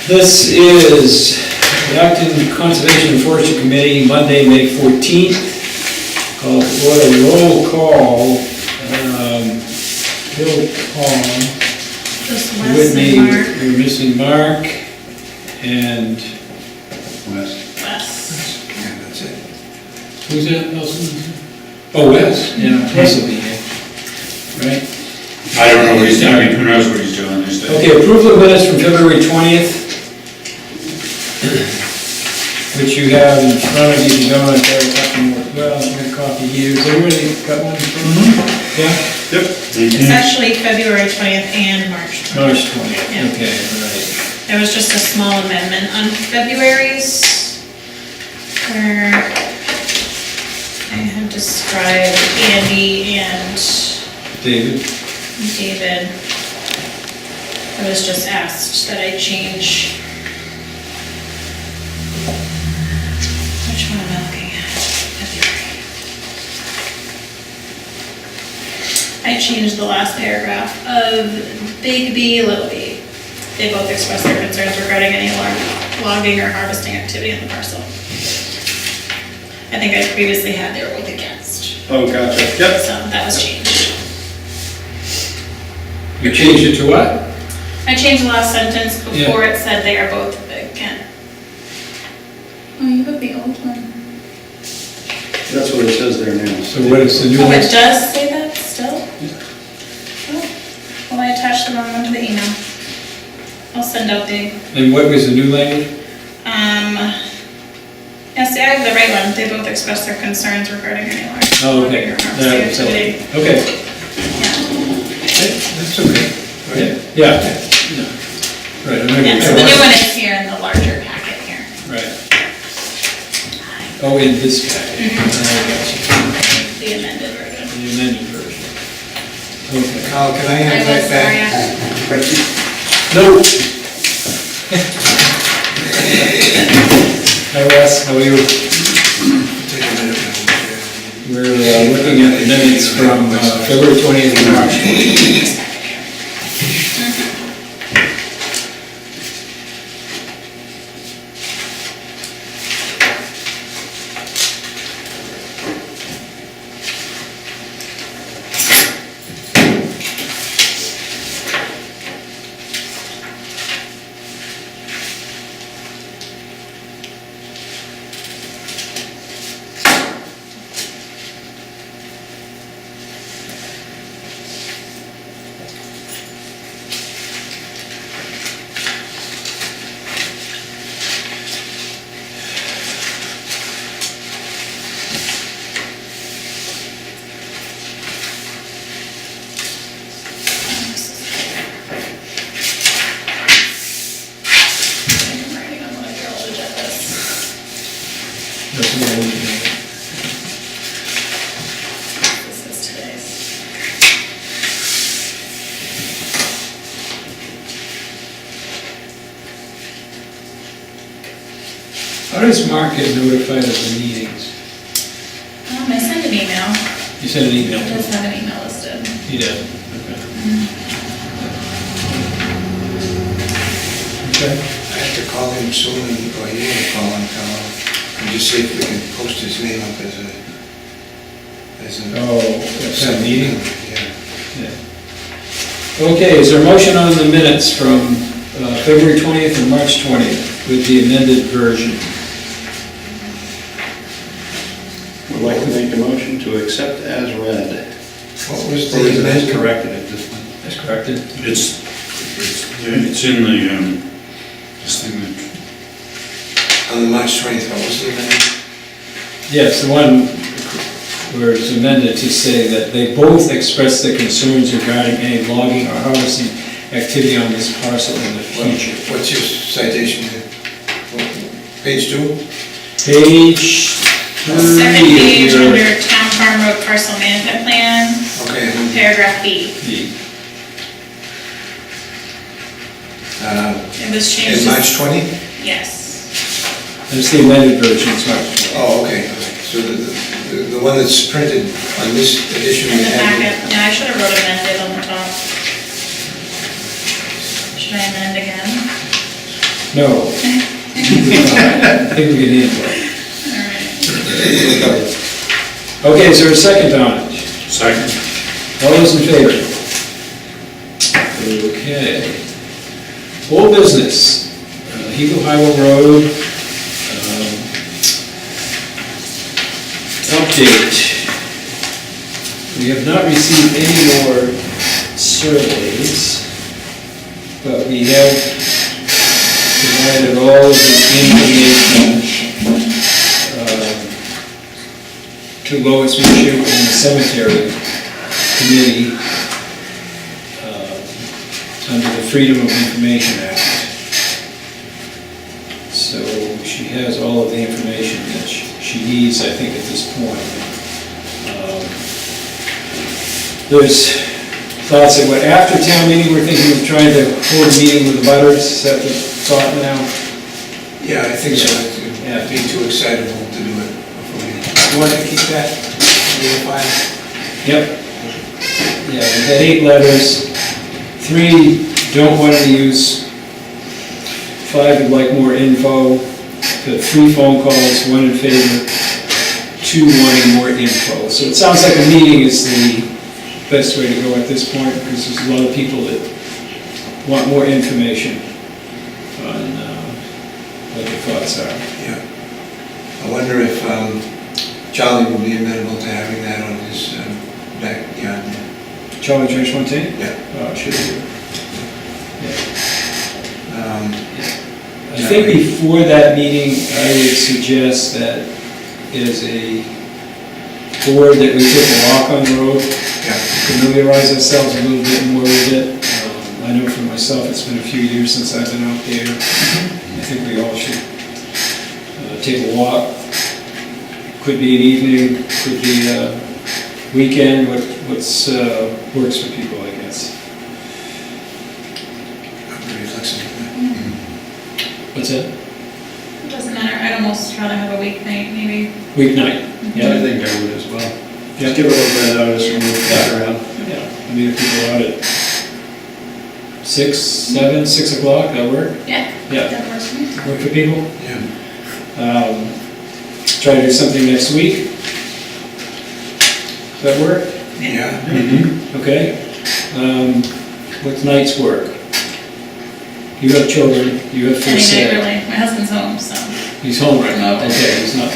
This is the Acton Conservation and Forestry Committee, Monday, May 14th. Call for a roll call. Bill Pong, Just with Wes me, and Mark. we're missing Mark and Wes. Wes. Yeah, that's it. who's that, Nelson? Oh, Wes, yeah, Wes will be here, right? I don't know what he's doing, who knows what he's doing these days. Okay, approval of minutes from February 20th, which you have in front of you. If you don't, I've got a couple more. Well, I'm going to copy here. Has everybody got one in front of them? Yeah? Yep. It's actually February 20th and March 20th. March 20th, Yeah. okay, right. There was just a small amendment on February's where I had described Andy and David? David. I was just asked that I change. Which one am I looking at? February. I changed the last paragraph of big B, little b. They both expressed their concerns regarding any logging or harvesting activity on the parcel. I think I previously had they were both against, Oh, gotcha, yep. so that was changed. You changed it to what? I changed the last sentence before it said they are both against. Oh, you have the old one. That's what it says there now. So what is the new Oh, one? it does say that still? Oh, well, I attached the wrong one to the email. I'll send out the, And what was the new language? yeah, see, I have the right one. They both expressed their concerns regarding any large. Oh, okay. logging or harvesting activity. Okay, Yeah, That's okay. Right? yeah. Right, I remember. yeah, so the new one is here in the larger packet here. Right. Oh, in this package. Mhm. I got you. The amended version. The amended version. Okay. Carl, can I I have was that sorry. back? No. Hi Wes, how are you? Take a minute. We're looking at the minutes from February 20th and March 20th. I'm writing on one of your old agendas. That's what we're looking at. This is today's. How does Mark get notified of the meetings? I sent an email. You sent an email? It does have an email listed. He did, okay. Okay. I have to call him soon, or you want to call him, Carl, and just see if we can post his name up as a... Oh, that's a meeting? Yeah. Yeah. Okay, is there a motion on the minutes from February 20th and March 20th with the amended version? Would like to make a motion to accept as read. What was Or the is it amendment? corrected at this point? That's corrected. It's in the, this thing that, On the March 20th, what was the amendment? Yes, the one where it's amended to say that they both expressed their concerns regarding any logging or harvesting activity on this parcel in the future. What's your citation there? Page 2? Page 3. Second page of your- under Town Farm Road Parcel Management Plan, Okay. paragraph B. It was changed. In to- March 20? Yes. That's the amended version, it's March. Oh, okay, all right. So the one that's printed on this edition. In the we have- packet, yeah, I should have wrote amended on the top. Should I amend again? No. I think we can handle it. All right. Okay, is there a second on it? Second. All those in favor? Okay. Old business, Eagle Highway Road, update. We have not received any more surveys, but we have provided all of the information to Lois Mitchell and the Cemetery Committee under the Freedom of Information Act. So she has all of the information that she needs, I think, at this point. There's thoughts that after town meeting, we're thinking of trying to hold a meeting with the butters. Is that the thought now? Yeah, I think so. Yeah. It'd be too excitable to do it before we, you want to keep that unified? Yep. Yeah, we had 8 letters. 3 don't want to use, 5 would like more info. The 3 phone calls, 1 in favor, 2 wanting more info. So it sounds like a meeting is the best way to go at this point, because there's a lot of people that want more information on what the thoughts are. Yeah. I wonder if Charlie will be amenable to having that on his backyard. Charlie Trenchfontaine? Yeah. Should do. I Yeah. think before that meeting, I would suggest that as a board that we take a walk on the road, Yeah. familiarize ourselves a little bit more with it. I know for myself, it's been a few years since I've been out there. I think we all should take a walk. Could be an evening, could be a weekend, what's works for people, I guess. I'm very flexible. What's that? It doesn't matter, I'd almost rather have a weeknight, maybe. Weeknight? Yeah, I think I would as well. Yeah. Just give it a little bit of notice and we'll back around. Yeah, I mean, if people are out at 6, 7, 6 o'clock, that work? Yeah. Yeah. That works for me. Work for people? Yeah. Try to do something next week? Does that work? Yeah. Okay. What nights work? You have children, you have Any first night set. really, my husband's home, so. He's home right now, Remote. okay, he's not.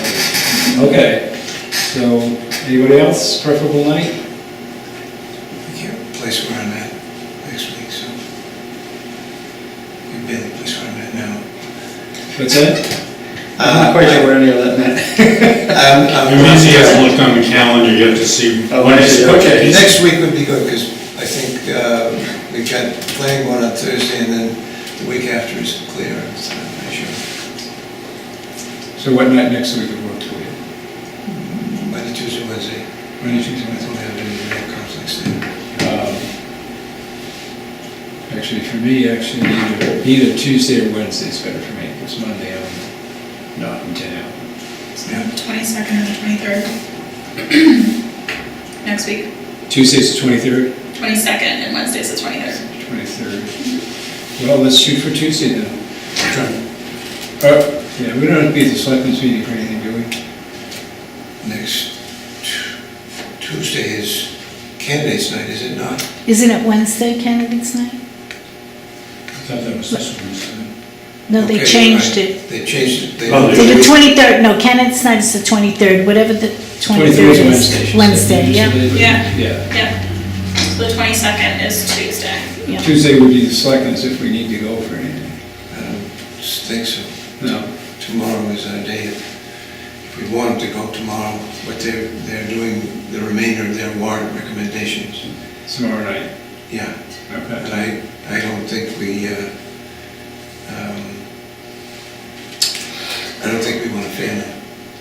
Okay, so anybody else, preferable night? I can't place where I'm at next week, so. You barely place where I'm at now. What's that? I'm not quite sure where any of that meant. It means he hasn't looked on the calendar yet to see Oh, when I it's. see, okay. Next week would be good, because I think we've got planning one on Thursday, and then the week after is clear, so I'm not sure. So what night next week would work for you? Monday, Tuesday, Wednesday. Monday, Tuesday, I don't Wednesday? have any real conflicts there. Actually, for me, either Tuesday or Wednesday is better for me, because Monday I'm not in town. Yeah. 22nd or the 23rd. Next week, Tuesday's the 23rd? 22nd, and Wednesday's the 23rd. 23rd. Well, let's shoot for Tuesday then. Yeah, we don't have to be at the selectmen's meeting for anything, do we? Next Tuesday is candidates night, is it not? Isn't it Wednesday, candidates night? I thought that was this one. No, they Okay, changed right. it. They changed it. Oh, To the 23rd, no, candidates night is the 23rd, whatever the 23rd 23rd is is. Wednesday. she said. Wednesday, yeah. Yeah. Yeah. Yep. So the 22nd is Tuesday. Yeah. Tuesday would be the selectmen's if we need to go for anything. I don't think so. No. Tomorrow is our day. If we want them to go tomorrow, but they're doing the remainder of their warrant recommendations. Tomorrow night. Yeah, Okay. but I don't think we, I don't think we want to fan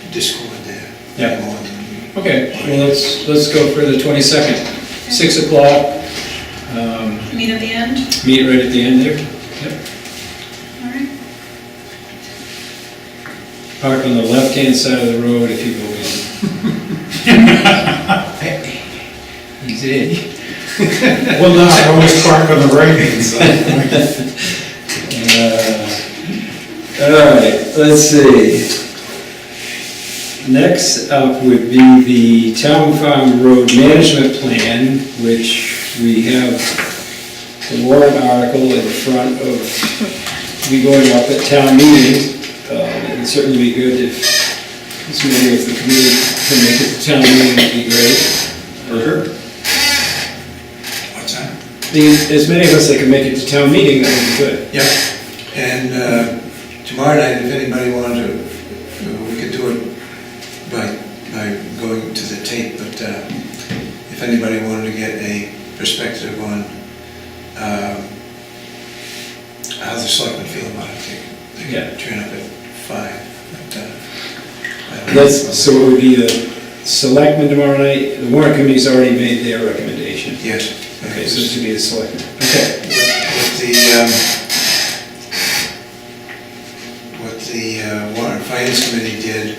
the discord there. Yeah. More than we. Okay, well, let's go for the 22nd, 6 o'clock. Meet at the end. Meet right at the end there. Yep. All right. Park on the left-hand side of the road if you go in. Easy. Well, no, I always park on the right hand side. All right, let's see. Next up would be the Town Farm Road Management Plan, which we have the warrant article in front of, be going up at town meeting. It would certainly be good if as many of the committee can make it to town meeting, would be great. What's that? As many of us that can make it to town meeting, that would be good. Yep, and tomorrow night, if anybody wanted to, we could do it by going to the tape, but if anybody wanted to get a perspective on how the selectmen feel about it, they Yeah. could turn up at 5. But, I don't That's, know. so it would be the selectmen tomorrow night, the warrant committee's already made their recommendation. Yes. Okay, so this would be the selectmen. Okay. What the warrant finance committee did,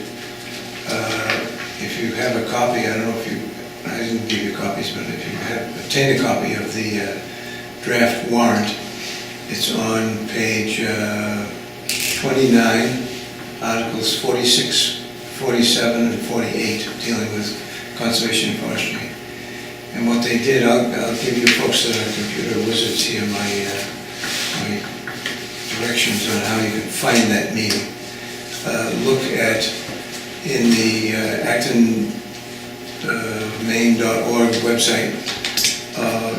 if you have a copy, I don't know if you, I didn't give you copies, but if you have obtained a copy of the draft warrant, it's on page 29, Articles 46, 47, and 48, dealing with conservation and forestry. And what they did, I'll give you folks that are computer wizards here my directions on how you can find that meeting. Look at, in the actonmaine.org website,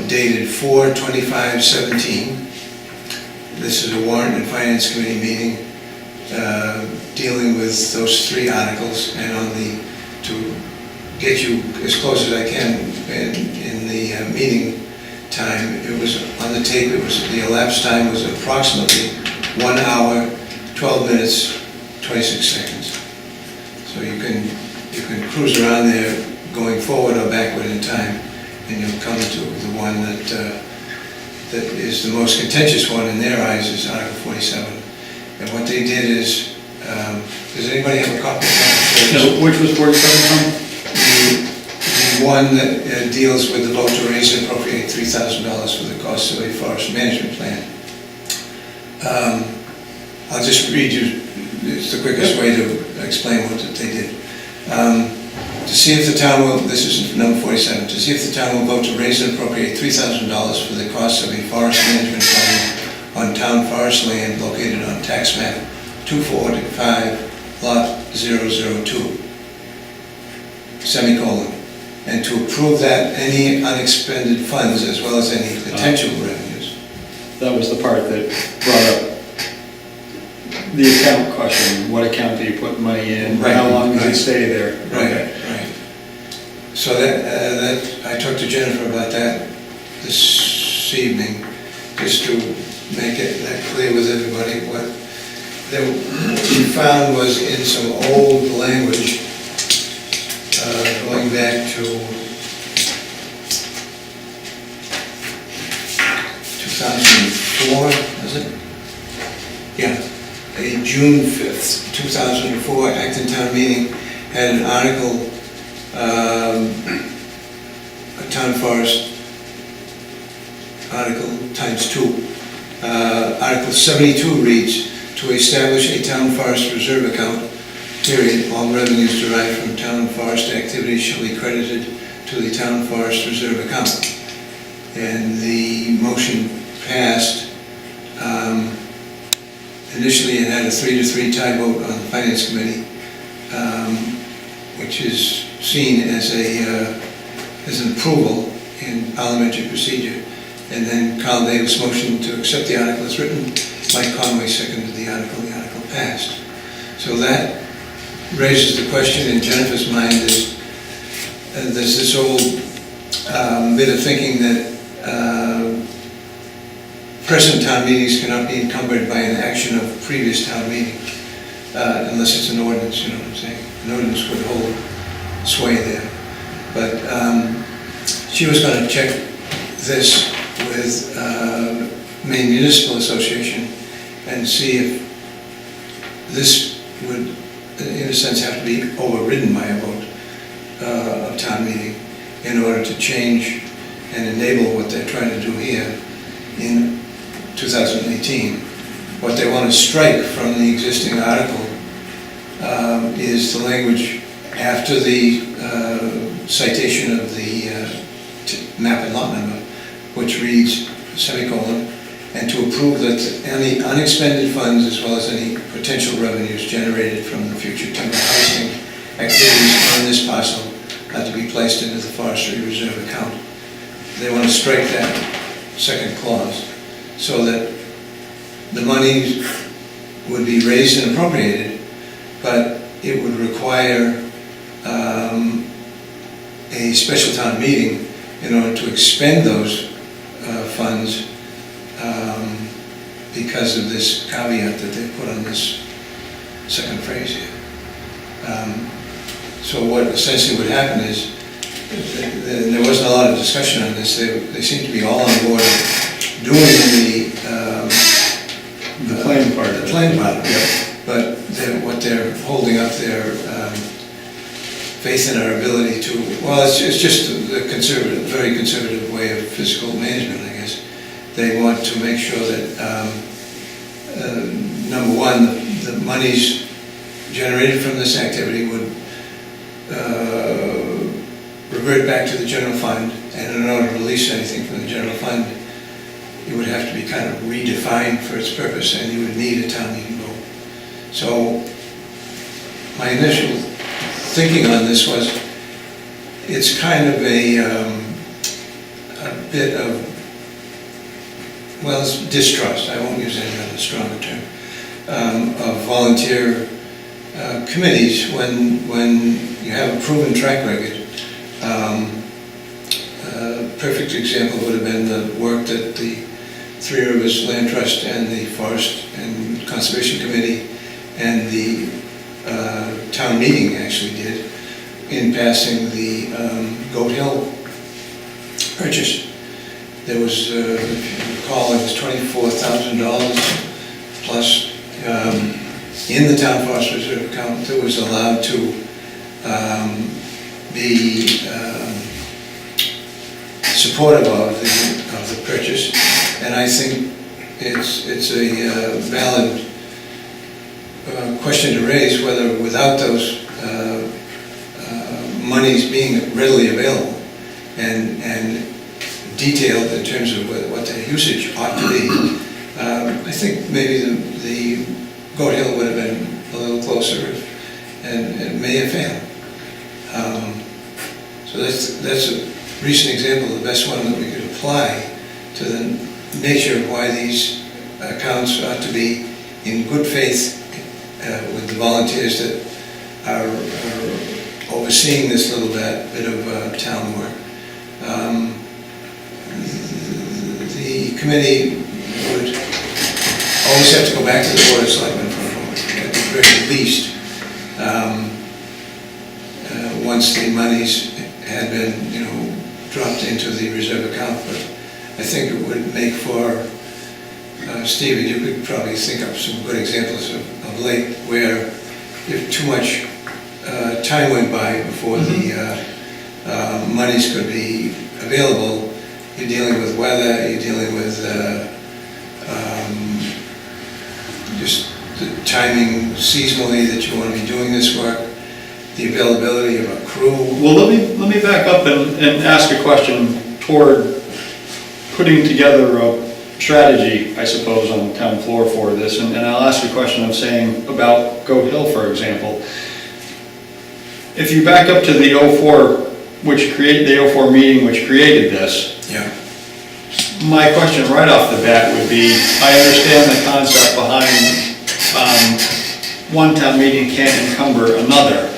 dated 4/25/17. This is a warrant and finance committee meeting dealing with those 3 articles, and to get you as close as I can in the meeting time, it was on the tape, the elapsed time was approximately 1 hour, 12 minutes, 26 seconds. So you can cruise around there going forward or backward in time, and you'll come to the one that is the most contentious one in their eyes, is Article 47. And what they did is, does anybody have a copy of that? No, which was 47 from? The one that deals with the vote to raise and appropriate $3,000 for the cost of a forest management plan. I'll just read you, it's the quickest way to explain what they did. To see if the town will, this is number 47, to see if the town will vote to raise and appropriate $3,000 for the cost of a forest management plan on town forest land located on tax map 245, lot 002, semicolon, and to approve that any unexpended funds as well as any potential revenues. That was the part that brought up the account question. What account do you put money in? Right, How long does right. it stay there? Right. So that I talked to Jennifer about that this evening, just to make it that clear with everybody. What she found was in some old language, going back to 2004, was it? Yeah, a June 5th, 2004 Acton Town Meeting had an article, a town forest article times 2. Article 72 reads, to establish a town forest reserve account, period, all revenues derived from town forest activities shall be credited to the town forest reserve account. And the motion passed. Initially, it had a 3-3 tie vote on the Finance Committee, which is seen as an approval in parliamentary procedure. And then Carl Davis motioned to accept the article as written. Mike Conway seconded the article passed. So that raises the question in Jennifer's mind is, there's this old bit of thinking that present town meetings cannot be encumbered by an action of previous town meeting, unless it's an ordinance, you know what I'm saying? An ordinance would hold sway there. But she was going to check this with Maine Municipal Association and see if this would, in a sense, have to be overridden by a vote of town meeting in order to change and enable what they're trying to do here in 2018. what they want to strike from the existing article is the language after the citation of the map and lot number, which reads, semicolon, and to approve that any unexpended funds as well as any potential revenues generated from the future timber harvesting activities on this parcel are to be placed into the forestry reserve account. They want to strike that second clause so that the money would be raised and appropriated, but it would require a special town meeting in order to expend those funds because of this caveat that they put on this second phrase here. So what essentially would happen is, there wasn't a lot of discussion on this, they seem to be all on board doing The plain part of it. the plain part of it. But what they're holding up their faith in our ability to, well, it's just the conservative, very conservative way of fiscal management, I guess. They want to make sure that, number one, the monies generated from this activity would revert back to the general fund, and in order to release anything from the general fund, it would have to be kind of redefined for its purpose, and you would need a town meeting vote. So my initial thinking on this was, it's kind of a bit of, well, it's distrust, I won't use any other stronger term, of volunteer committees when you have a proven track record. Perfect example would have been the work that the Three Rivers Land Trust and the Forest and Conservation Committee and the town meeting actually did in passing the Goat Hill purchase. There was, if you recall, it was $24,000 plus in the town forest reserve account that was allowed to be supportive of the purchase, and I think it's a valid question to raise, whether without those monies being readily available and detailed in terms of what their usage ought to be, I think maybe the Goat Hill would have been a little closer, and it may have failed. So that's a recent example, the best one that we could apply to the nature of why these accounts ought to be in good faith with the volunteers that are overseeing this little bit of town work. The committee would always have to go back to the Board of Selectmen for at the very least, once the monies had been, dropped into the reserve account. But I think it would make for, Steve, you could probably think of some good examples of late where if too much time went by before the monies could be available. You're dealing with weather, you're dealing with just the timing seasonally that you want to be doing this work, the availability of a crew. Well, let me back up and ask a question toward putting together a strategy, I suppose, on the town floor for this, and I'll ask a question of saying about Goat Hill, for example. If you back up to the 04 meeting which created this, Yeah. my question right off the bat would be, I understand the concept behind one town meeting can't encumber another,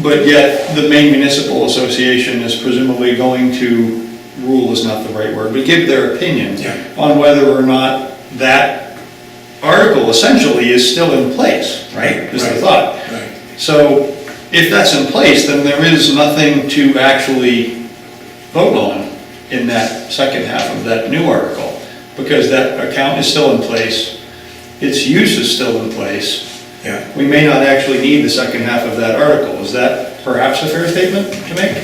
but yet the Maine Municipal Association is presumably going to, rule is not the right word, but give their opinion Yeah. on whether or not that article essentially is still in place, right? Is the thought. Right. So if that's in place, then there is nothing to actually vote on in that second half of that new article, because that account is still in place, its use is still in place. Yeah. We may not actually need the second half of that article. Is that perhaps a fair statement to make?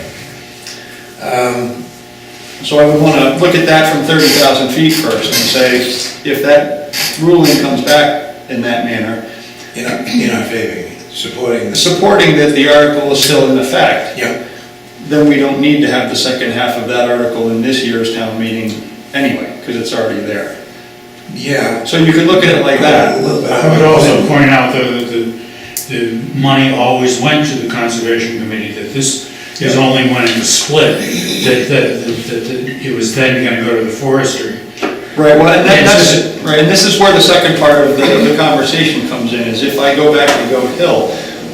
So I would want to look at that from 30,000 feet first and say, if that ruling comes back in that manner, In our favor, supporting this. supporting that the article is still in effect, Yeah, then we don't need to have the second half of that article in this year's town meeting anyway, because it's already there. yeah. So you could look at it like A that. little bit. I would also point out though that the money always went to the Conservation Committee, that this is only when it was split, that it was then gonna go to the forestry. Right, well, and that's, right, and this is where the second part of the conversation comes in, is if I go back to Goat Hill,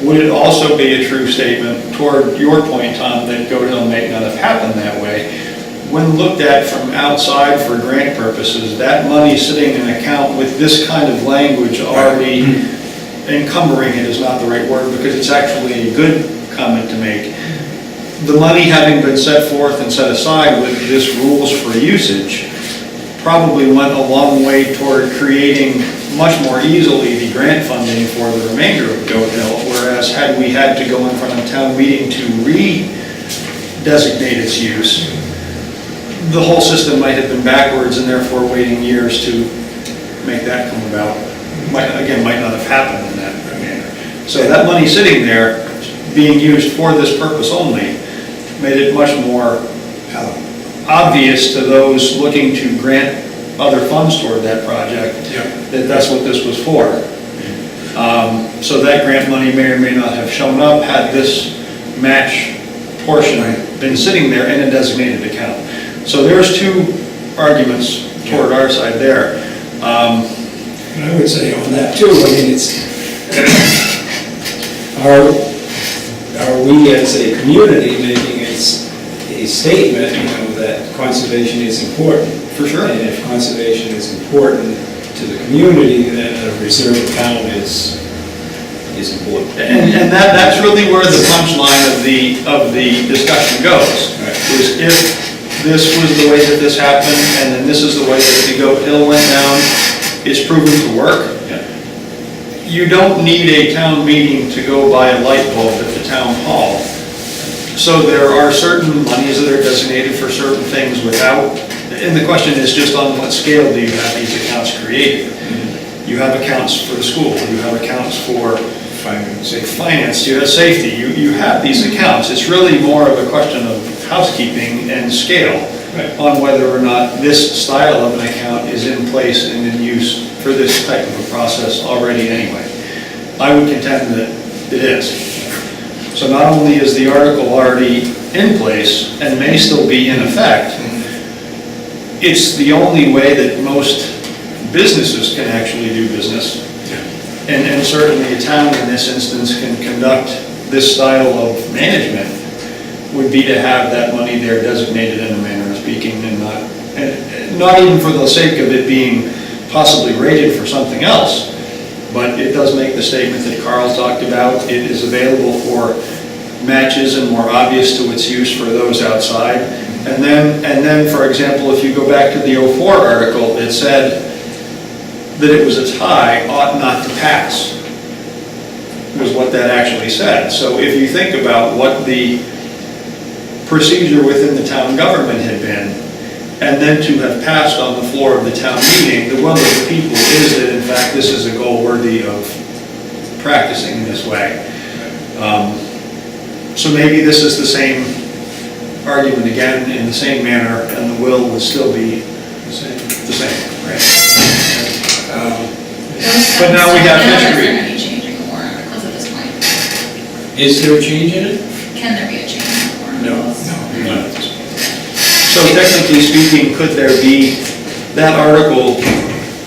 would it also be a true statement toward your point, Tom, that Goat Hill may not have happened that way? When looked at from outside for grant purposes, that money sitting in an account with this kind of language already encumbering it is not the right word, because it's actually a good comment to make. The money having been set forth and set aside with this rules for usage probably went a long way toward creating much more easily the grant funding for the remainder of Goat Hill, whereas had we had to go in front of town meeting to redesignate its use, the whole system might have been backwards and therefore waiting years to make that come about. Might not have happened in that manner. So that money sitting there, being used for this purpose only, made it much more obvious to those looking to grant other funds toward that project, that that's what this was for. So that grant money may or may not have shown up had this match portion been sitting there in a designated account. So there's two arguments toward our side there. And I would say on that too, I mean, it's, are we as a community making a statement, you know, that conservation is important? For sure. And if conservation is important to the community, then a reserve account is important. And that's really where the punchline of the discussion goes. Right. Is if this was the way that this happened, and then this is the way that the Goat Hill went down, it's proven to work. You don't need a town meeting to go buy a light bulb at the town hall. So there are certain monies that are designated for certain things without, and the question is just on what scale do you have these accounts created? You have accounts for the school, you have accounts for finance, you have safety, you have these accounts. It's really more of a question of housekeeping and scale on whether or not this style of an account is in place and in use for this type of a process already anyway. I would contend that it is. So not only is the article already in place and may still be in effect, it's the only way that most businesses can actually do business. And certainly a town in this instance can conduct this style of management would be to have that money there designated in a manner of speaking and not even for the sake of it being possibly rated for something else, but it does make the statement that Carl talked about. It is available for matches and more obvious to its use for those outside. And then, for example, if you go back to the 04 article, it said that it was a tie, ought not to pass, was what that actually said. So if you think about what the procedure within the town government had been, and then to have passed on the floor of the town meeting, the will of the people is that in fact this is a goal worthy of practicing in this way. So maybe this is the same argument again in the same manner, and the will would still be the same, right? But now we have Is history. there any change in the warrant articles at this point? Is there a change in it? Can there be a change in the warrant articles? No. So technically speaking, could there be, that article,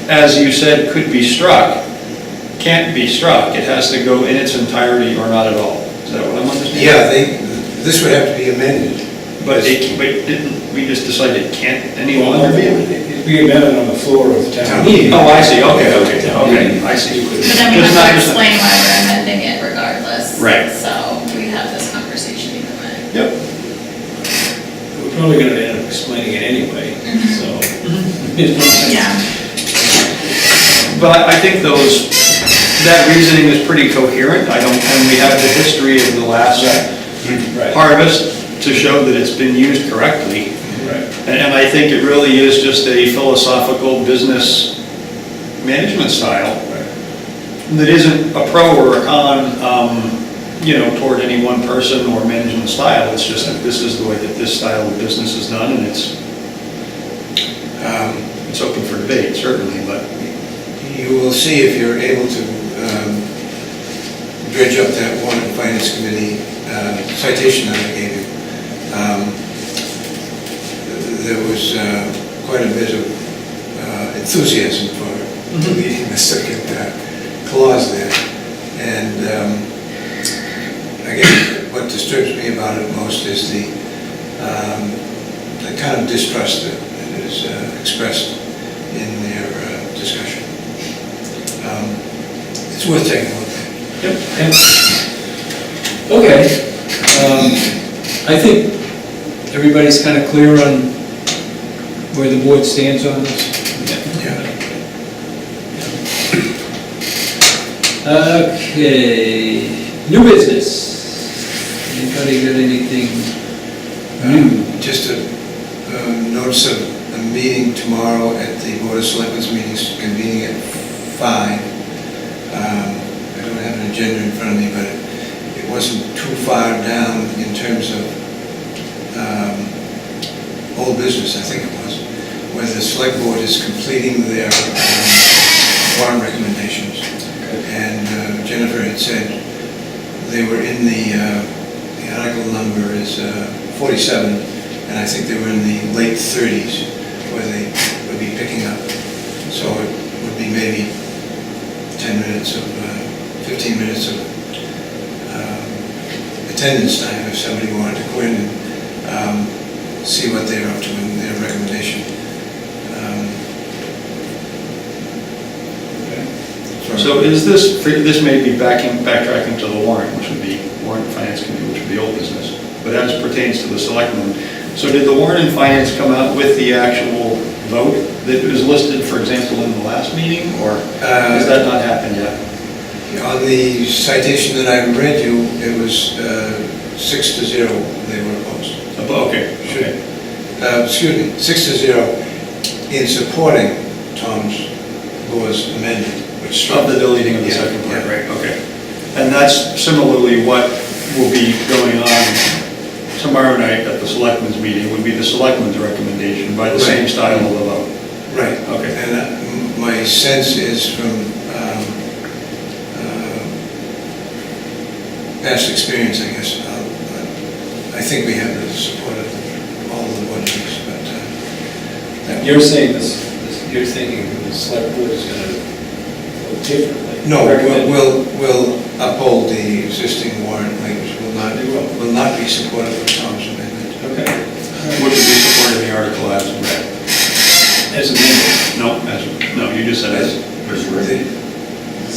as you said, could be struck, can't be struck, it has to go in its entirety or not at all. Is that what I'm understanding? Yeah, this would have to be amended. But didn't we just decide it can't any longer be amended? It'd be amended on the floor of the town meeting. Oh, I see, okay, I see. But then we Just have not to just- explain why we're amending it regardless. Right. So we have this conversation either way. Yep. We're probably gonna end up explaining it anyway, so. Yeah. But I think that reasoning is pretty coherent. And we have the history of the last Right. harvest to show that it's been used correctly. Right. And I think it really is just a philosophical business management style that isn't a pro or a con, toward any one person or management style. It's just that this is the way that this style of business is done, and it's open for debate, certainly, but. You will see if you're able to dredge up that warrant and finance committee citation that I gave you. There was quite a bit of enthusiasm for deleting the second clause there. And again, what disturbs me about it most is the kind of distrust that is expressed in their discussion. It's worth taking a look at. Yep. Okay. I think everybody's kind of clear on where the board stands on this. Yeah. Okay, new business. Anybody got anything new? Just a notice of a meeting tomorrow at the Board of Selectmen's meetings convening at 5. I don't have an agenda in front of me, but it wasn't too far down in terms of old business, I think it was, where the select board is completing their warrant recommendations. And Jennifer had said they were in the article number is 47, and I think they were in the late 30s where they would be picking up. So it would be maybe 10 minutes of, 15 minutes of attendance time if somebody wanted to go in and see what they're up to in their recommendation. So is this may be backtracking to the warrant, which would be warrant and finance committee, which would be old business, but as pertains to the selectmen. So did the warrant and finance come out with the actual vote that was listed, for example, in the last meeting, or has that not happened yet? On the citation that I read you, it was 6-0 they were opposed. Okay. Excuse me, 6-0 in supporting Tom's Board's amendment, which struck Of the deleting of the Yeah, second part, yeah. right, okay. And that's similarly what will be going on tomorrow night at the selectmen's meeting, would be the selectmen's recommendation by the same Right. style of the vote. Right. Okay. And my sense is from past experience, I guess, I think we have the support of all of the board members, but You're saying this, you're thinking the select board is gonna vote differently? no, Recommend- we'll uphold the existing warrant language, will not be supportive of Tom's amendment. Okay. Which would be supported in the article as read. As amended. No, you just said as written.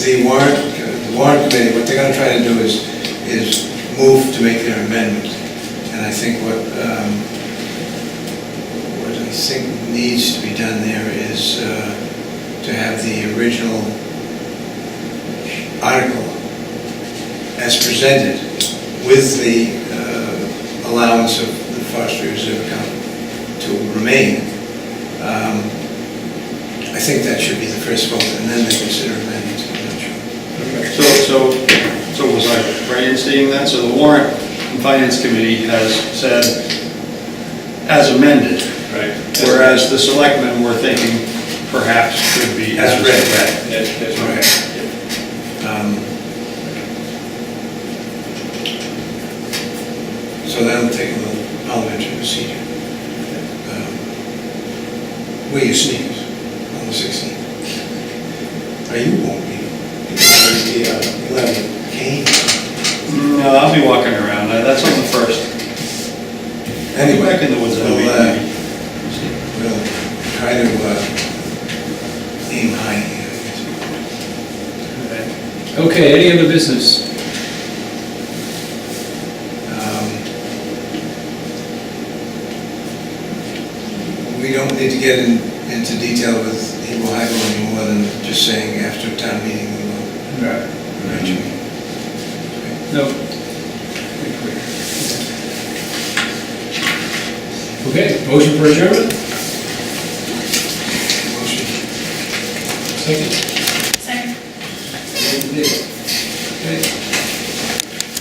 The warrant committee, what they're gonna try to do is move to make their amendment. And I think what I think needs to be done there is to have the original article as presented with the allowance of the forestry reserve account to remain. I think that should be the first vote, and then they consider amendments, I'm not sure. So was I right in stating that? So the warrant and finance committee has said as amended, Right. whereas the selectmen were thinking perhaps could be As as read. read. That's right. So that'll take a little parliamentary procedure. Wear your sneakers on the 16th. Or you won't be. You'll have a cane. No, I'll be walking around. That's on the first. I'll be Anyway, back in the woods. we'll try to aim high here, I guess. Okay, any other business? We don't need to get into detail with Eagle High any more than just saying after town meeting we will arrange a meeting. No. Okay, motion for adjournment? Motion. Second. Second. All in favor?